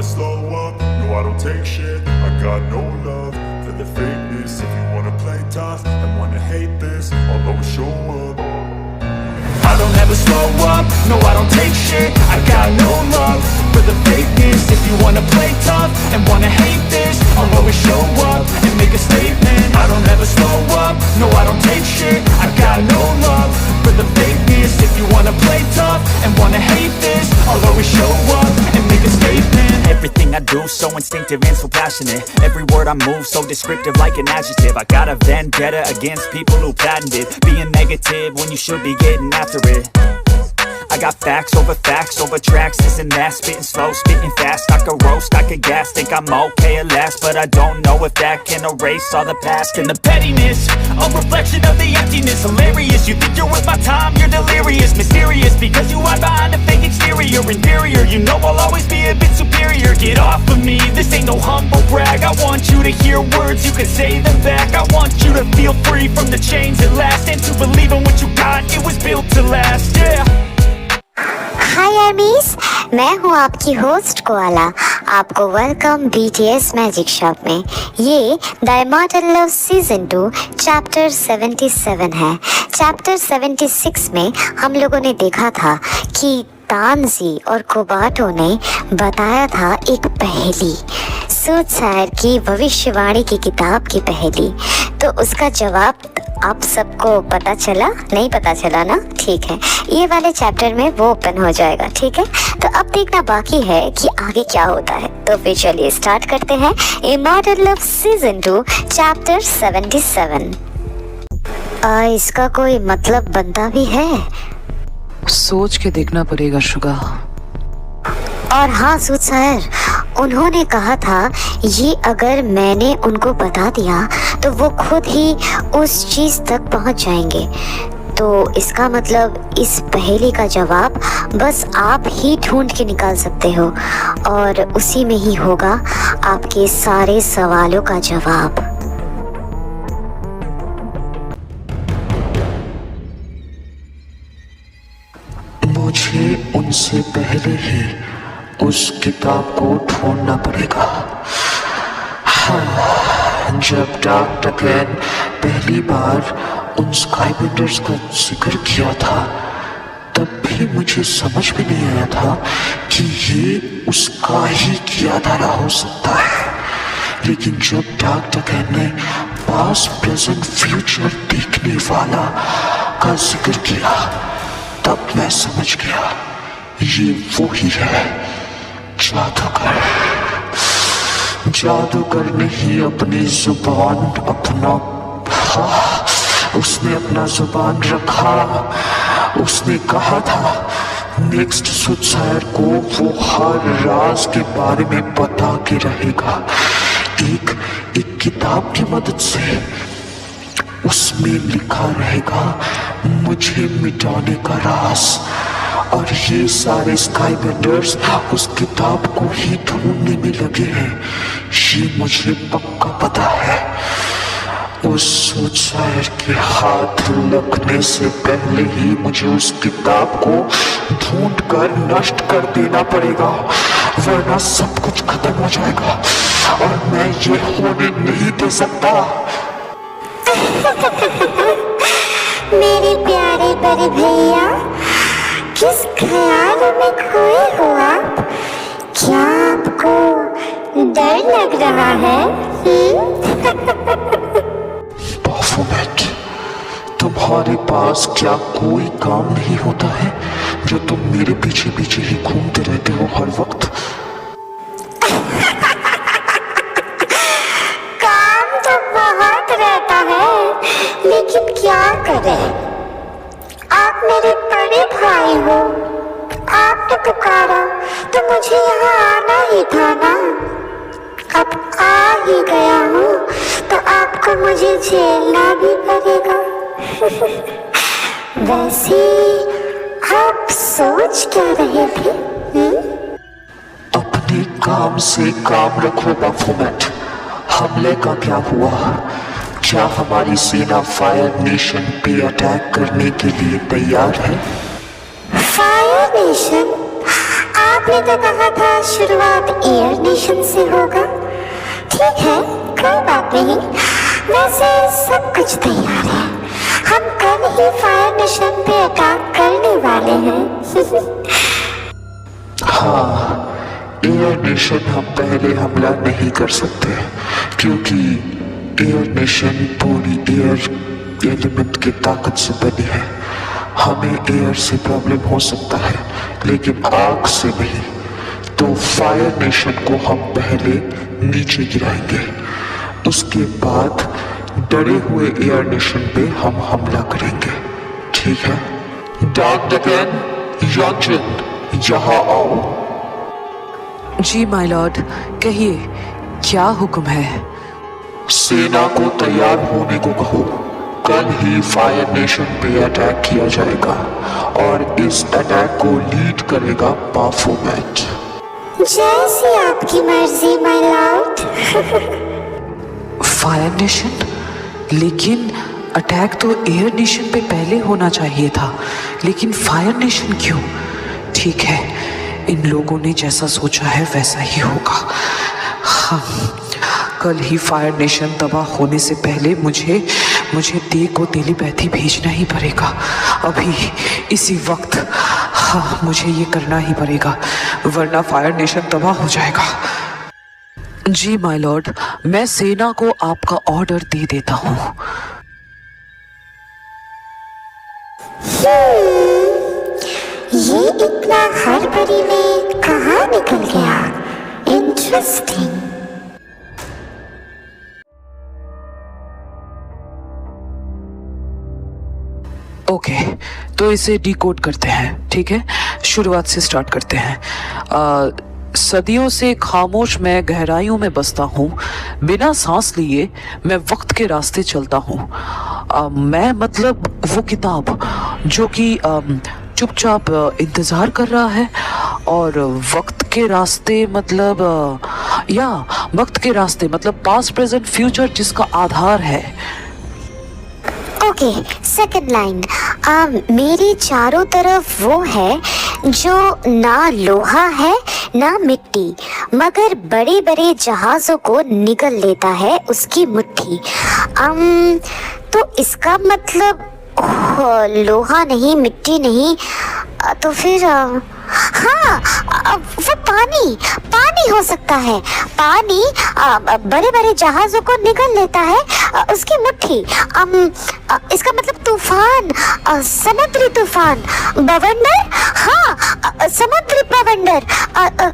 never slow up, no I don't take shit. I got no love for the fakeness. If you wanna play tough and wanna hate this, I'll always show up. I don't ever slow up, no I don't take shit. I got no love for the fakeness. If you wanna play tough and wanna hate this, I'll always show up and make a statement. I don't ever slow up, no I don't take shit. I got no love for the fakeness. If you wanna play tough and wanna hate this, I'll always show up and make a statement. Everything I do so instinctive and so passionate. Every word I move so descriptive like an adjective. I got a vendetta against people who patented being negative when you should be getting after it. I got facts over tracks, this and that. Spitting slow, spitting fast. I could roast, I could gas. Think I'm okay at last, but I don't know if that can erase all the past. And the pettiness, a reflection of the emptiness. Hilarious, you think you're worth my time, you're delirious. Mysterious, because you hide behind a fake exterior. Inferior, you know I'll always be a bit superior. Get off of me, this ain't no humble brag. I want you to hear words, you can say them back. I want you to feel free from the chains at last, and to believe in what you got, it was built to last, yeah. हाय आर्मीज, मैं हूँ आपकी host koala. आपको welcome BTS magic shop में। ये the immortal love season 2 chapter 77 है। Chapter 76 में हम लोगों ने देखा था कि तानजी और कोबाटो ने बताया था एक पहेली, सूटसायर की भविष्यवाणी की किताब की पहेली। तो उसका जवाब आप सबको पता चला? नहीं पता चला ना? ठीक है, ये वाले चैप्टर में वो ओपन हो जाएगा, ठीक है। तो अब देखना बाकी है कि आगे क्या होता है। तो फिर चलिए स्टार्ट करते हैं इमॉर्टल लव सीजन 2 चैप्टर 77। इसका कोई मतलब बनता भी है? सोच के देखना पड़ेगा शुगा। और हाँ सूटसायर, उन्होंने कहा था ये अगर मैंने उनको बता दिया तो वो खुद ही उस चीज़ तक पहुंच जाएंगे। तो इसका मतलब इस पहेली का जवाब बस आप ही ढूंढ के निकाल सकते हो, और उसी में ही होगा आपके सारे सवालों का जवाब। मुझे उनसे पहले ही उस किताब को ढूंढना पड़ेगा। हाँ, जब डॉक्टर कैन पहली बार उन स्काईबेंडर्स का जिक्र किया था तब भी मुझे समझ में नहीं आया था कि ये उसका ही किया धारा हो सकता है। लेकिन जब डॉक्टर कैन ने पास प्रेजेंट फ्यूचर देखने वाला का जिक्र किया तब मैं समझ गया ये वो ही है, जादूगर। जादूगर ने ही अपनी जुबान उसने अपना जुबान रखा। उसने कहा था नेक्स्ट सूटसायर को वो हर राज के बारे में बता के रहेगा, एक किताब की मदद से। उसमें लिखा रहेगा मुझे मिटाने का राज, और ये सारे स्काईबेंडर्स उस किताब को ही ढूंढने में लगे हैं। ये मुझे पक्का पता है। उस सूटसायर के हाथ लगने से पहले ही मुझे उस किताब को ढूंढकर नष्ट कर देना पड़ेगा, वरना सब कुछ खत्म हो जाएगा और मैं ये होने नहीं दे सकता। मेरे प्यारे बड़े भैया, किस ख्याल में खोए हो आप? क्या आपको डर लग रहा है? बाफोमेट, तुम्हारे पास क्या कोई काम नहीं होता है जो तुम मेरे पीछे पीछे ही घूमते रहते हो हर वक्त? काम तो बहुत रहता है, लेकिन क्या करें? आप मेरे बड़े भाई हो, आपने पुकारा तो मुझे यहाँ आना ही था ना। अब आ ही गया हूँ तो आपको मुझे झेलना भी पड़ेगा। वैसे आप सोच क्या रहे थे? अपने काम से काम रखो बाफोमेट। हमले का क्या हुआ? क्या हमारी सेना फायर नेशन पे अटैक करने के लिए तैयार है? Fire nation? आपने तो कहा था शुरुआत एयर नेशन से होगा। ठीक है, कोई बात नहीं। वैसे सब कुछ तैयार है, हम कल ही फायर नेशन पे अटैक करने वाले हैं। हाँ, एयर नेशन हम पहले हमला नहीं कर सकते क्योंकि एयर नेशन पूरी एयर एलिमेंट की ताकत से बनी है। हमें एयर से प्रॉब्लम हो सकता है लेकिन आग से नहीं। तो फायर नेशन को हम पहले नीचे गिराएंगे, उसके बाद डरे हुए एयर नेशन पे हम हमला करेंगे। ठीक है? डैन याचन, यहाँ आओ। जी माय लॉर्ड, कहिए क्या हुक्म है? सेना को तैयार होने को कहो, कल ही फायर नेशन पे अटैक किया जाएगा और इस अटैक को लीड करेगा बाफोमेट। जैसी आपकी मर्जी माय लॉर्ड। Fire nation? लेकिन अटैक तो एयर नेशन पे पहले होना चाहिए था, लेकिन फायर नेशन क्यों? ठीक है, इन लोगों ने जैसा सोचा है वैसा ही होगा। हाँ, कल ही फायर नेशन तबाह होने से पहले मुझे दे को टेलीपैथी भेजना ही पड़ेगा, अभी इसी वक्त। हाँ, मुझे ये करना ही पड़ेगा वरना फायर नेशन तबाह हो जाएगा। जी माय लॉर्ड, मैं सेना को आपका ऑर्डर दे देता हूँ। ये इतना हड़बड़ी में कहाँ निकल गया? इंटरेस्टिंग। ओके, तो इसे डिकोड करते हैं। ठीक है, शुरुआत से स्टार्ट करते हैं। सदियों से खामोश मैं गहराइयों में बसता हूँ, बिना सांस लिए मैं वक्त के रास्ते चलता हूँ। मैं मतलब वो किताब जो कि चुपचाप इंतज़ार कर रहा है, और वक्त के रास्ते मतलब वक्त के रास्ते मतलब पास्ट प्रेजेंट फ्यूचर जिसका आधार है। Okay, second line. मेरे चारों तरफ वो है जो ना लोहा है ना मिट्टी, मगर बड़े बड़े जहाज़ों को निगल लेता है उसकी मुट्ठी। तो इसका मतलब लोहा नहीं, मिट्टी नहीं, तो फिर हाँ, वो पानी हो सकता है। पानी बड़े बड़े जहाज़ों को निगल लेता है उसकी मुट्ठी। इसका मतलब तूफान, समुद्री तूफान, बवंडर। हाँ, समुद्री बवंडर।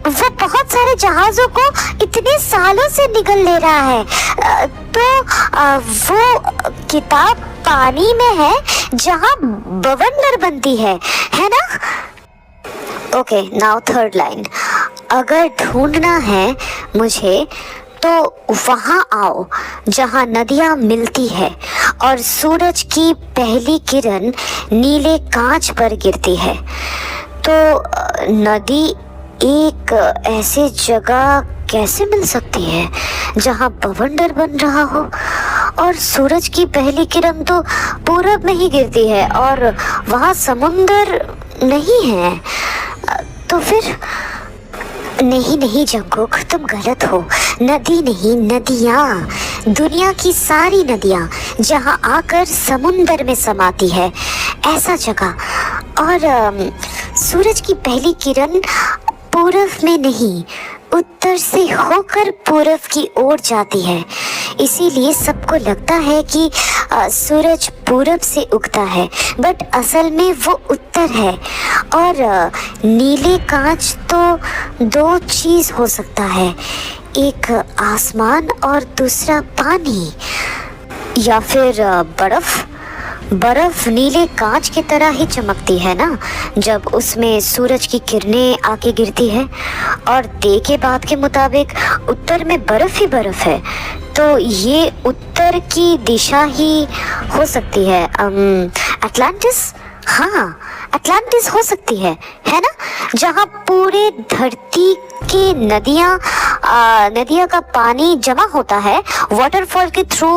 वो बहुत सारे जहाज़ों को इतने सालों से निगल ले रहा है। तो वो किताब पानी में है जहाँ बवंडर बनती है ना? Okay, now third line. अगर ढूंढना है मुझे तो वहाँ आओ जहाँ नदियाँ मिलती है और सूरज की पहली किरण नीले कांच पर गिरती है। तो नदी एक ऐसी जगह कैसे मिल सकती है जहाँ बवंडर बन रहा हो, और सूरज की पहली किरण तो पूरब में ही गिरती है और वहाँ समुंदर नहीं है। तो फिर नहीं जंगुक, तुम गलत हो। नदी नहीं, नदियाँ, दुनिया की सारी नदियाँ जहाँ आकर समुंदर में समाती है, ऐसा जगह। और सूरज की पहली किरण पूरब में नहीं, उत्तर से होकर पूरब की ओर जाती है। इसीलिए सबको लगता है कि सूरज पूरब से उगता है, बट असल में वो उत्तर है। और नीले कांच तो दो चीज़ हो सकता है, एक आसमान और दूसरा पानी, या फिर बर्फ नीले कांच की तरह ही चमकती है ना जब उसमें सूरज की किरणें आके गिरती है। और डे के बाद के मुताबिक उत्तर में बर्फ ही बर्फ है, तो ये उत्तर की दिशा ही हो सकती है। अटलांटिस, हाँ अटलांटिस हो सकती है ना, जहाँ पूरे धरती की नदियाँ का पानी जमा होता है वाटरफॉल के थ्रू।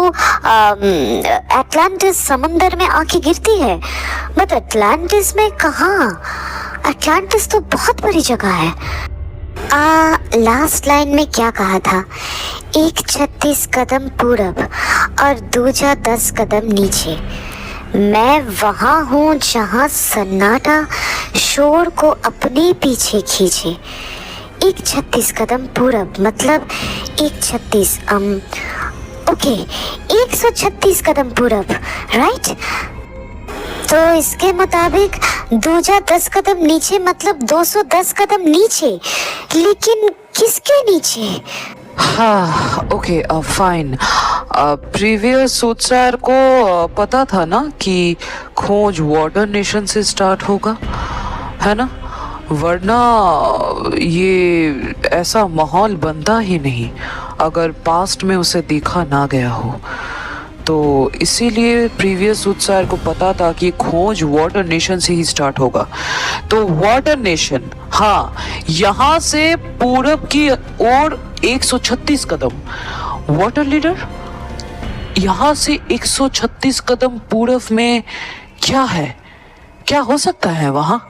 अटलांटिस समुंदर में आके गिरती है, बट अटलांटिस में कहाँ? अटलांटिस तो बहुत बड़ी जगह है। लास्ट लाइन में क्या कहा था? एक 36 कदम पूरब और दूजा 10 कदम नीचे। मैं वहाँ हूँ जहाँ सन्नाटा शोर को अपने पीछे खींचे। एक 36 कदम पूरब मतलब 136 ओके 136 कदम पूरब, राइट? तो इसके मुताबिक दूजा 10 कदम नीचे मतलब 210 कदम नीचे, लेकिन किसके नीचे? हाँ ओके फाइन। प्रीवियस सूटसायर को पता था ना कि खोज वाटर नेशन से स्टार्ट होगा, है ना? वरना ये ऐसा माहौल बनता ही नहीं अगर पास्ट में उसे देखा ना गया हो। तो इसीलिए प्रीवियस सूटसायर को पता था कि खोज वाटर नेशन से ही स्टार्ट होगा। तो वाटर नेशन, हाँ, यहाँ से पूरब की ओर 136 कदम। वाटर लीडर, यहाँ से 136 कदम पूरब में क्या है? क्या हो सकता है वहाँ?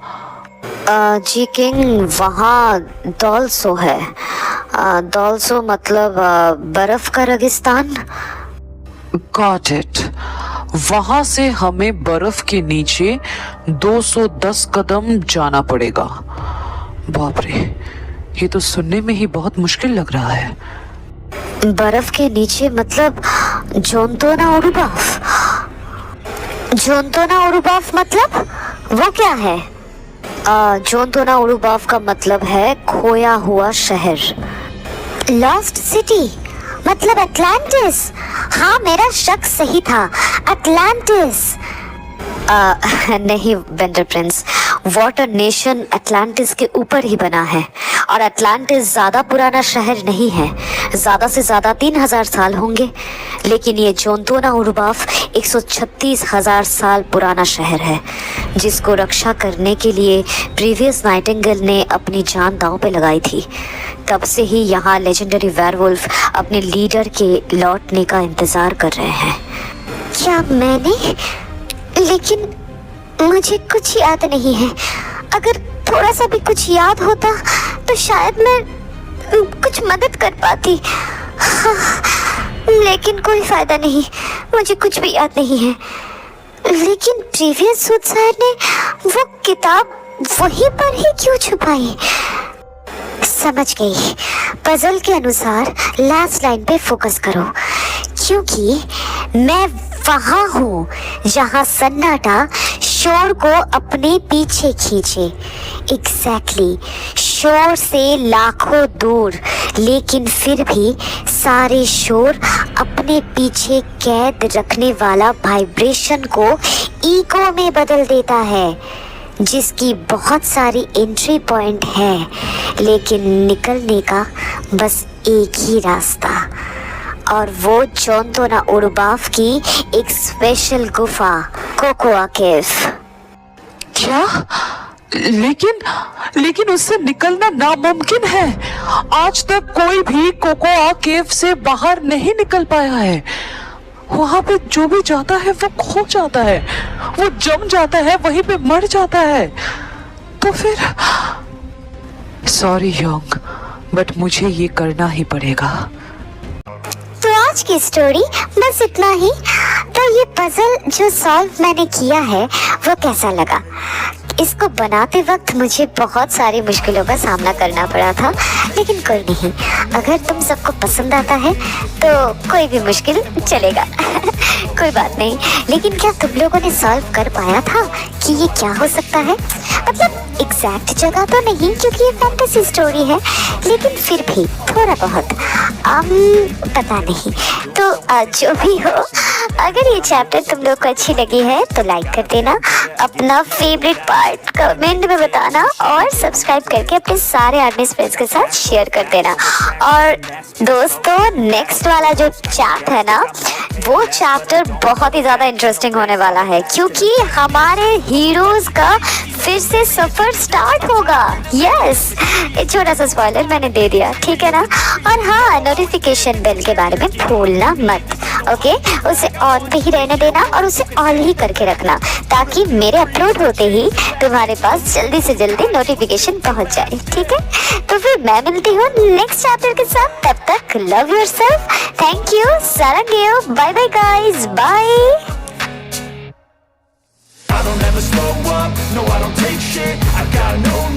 जी किंग, वहाँ डॉल्सो है। डॉल्सो मतलब बर्फ का रेगिस्तान। Got it. वहां से हमें बर्फ के नीचे 210 कदम जाना पड़ेगा। बाप रे, ये तो सुनने में ही बहुत मुश्किल लग रहा है। बर्फ के नीचे मतलब जोंतोना ओरुबाफ। जोंतोना ओरुबाफ मतलब वो क्या है? जोंतोना ओरुबाफ का मतलब है खोया हुआ शहर। लॉस्ट सिटी मतलब अटलांटिस। हाँ, मेरा शक सही था, अटलांटिस। नहीं bender prince, water nation Atlantis के ऊपर ही बना है और अटलांटिस ज़्यादा पुराना शहर नहीं है, ज़्यादा से ज़्यादा 3000 साल होंगे। लेकिन ये जोंतोना ओरुबाफ 136,000 साल पुराना शहर है, जिसको रक्षा करने के लिए प्रीवियस नाइटिंगेल ने अपनी जान दांव पे लगाई थी। तब से ही यहाँ लेजेंडरी वेयरवुल्फ अपने लीडर के लौटने का इंतज़ार कर रहे हैं। क्या मैंने? लेकिन मुझे कुछ याद नहीं है। अगर थोड़ा सा भी कुछ याद होता तो शायद मैं कुछ मदद कर पाती। लेकिन कोई फायदा नहीं, मुझे कुछ भी याद नहीं है। लेकिन प्रीवियस सूटसायर ने वो किताब वहीं पर ही क्यों छुपाई? समझ गई। पजल के अनुसार लास्ट लाइन पे फोकस करो, क्योंकि मैं वहाँ हूँ जहाँ सन्नाटा शोर को अपने पीछे खींचे। एग्जैक्टली, शोर से लाखों दूर, लेकिन फिर भी सारे शोर अपने पीछे कैद रखने वाला वाइब्रेशन को ईको में बदल देता है, जिसकी बहुत सारी एंट्री पॉइंट है, लेकिन निकलने का बस एक ही रास्ता, और वो जोंतोना ओरुबाफ की एक स्पेशल गुफा, कोकोआ केव। क्या? लेकिन उससे निकलना नामुमकिन है। आज तक कोई भी कोकोआ केव से बाहर नहीं निकल पाया है। वहां पे जो भी जाता है वो खो जाता है, वो जम जाता है, वहीं पे मर जाता है। तो फिर सॉरी योंग, बट मुझे ये करना ही पड़ेगा। तो आज की स्टोरी बस इतना ही। तो ये पजल जो सॉल्व मैंने किया है वो कैसा लगा? इसको बनाते वक्त मुझे बहुत सारी मुश्किलों का सामना करना पड़ा था, लेकिन कोई नहीं, अगर तुम सबको पसंद आता है तो कोई भी मुश्किल चलेगा। कोई बात नहीं। लेकिन क्या तुम लोगों ने सॉल्व कर पाया था कि ये क्या हो सकता है? मतलब एग्जैक्ट जगह तो नहीं, क्योंकि ये फैंटेसी स्टोरी है, लेकिन फिर भी थोड़ा बहुत पता नहीं। तो जो भी हो, अगर ये चैप्टर तुम लोग को अच्छी लगी है तो लाइक कर देना, अपना फेवरेट पार्ट कमेंट में बताना, और सब्सक्राइब करके अपने सारे आर्टिस्ट फ्रेंड्स के साथ शेयर कर देना। और दोस्तों, नेक्स्ट वाला जो चैप्टर है ना, वो चैप्टर बहुत ही ज़्यादा इंटरेस्टिंग होने वाला है, क्योंकि हमारे हीरोज़ का फिर से सफर स्टार्ट होगा। यस, एक छोटा सा स्पॉइलर मैंने दे दिया, ठीक है ना। और हाँ, नोटिफिकेशन बेल के बारे में भूलना मत, ओके। उसे ऑन पे ही रहने देना और उसे ऑन ही करके रखना, ताकि मेरे अपलोड होते ही तुम्हारे पास जल्दी से जल्दी नोटिफिकेशन पहुंच जाए, ठीक है। तो फिर मैं मिलती हूँ नेक्स्ट चैप्टर के साथ, तब तक लव योरसेल्फ, थैंक यू, सारंगेयो, bye bye guys, bye. I don't ever slow up, no I don't take shit, I got no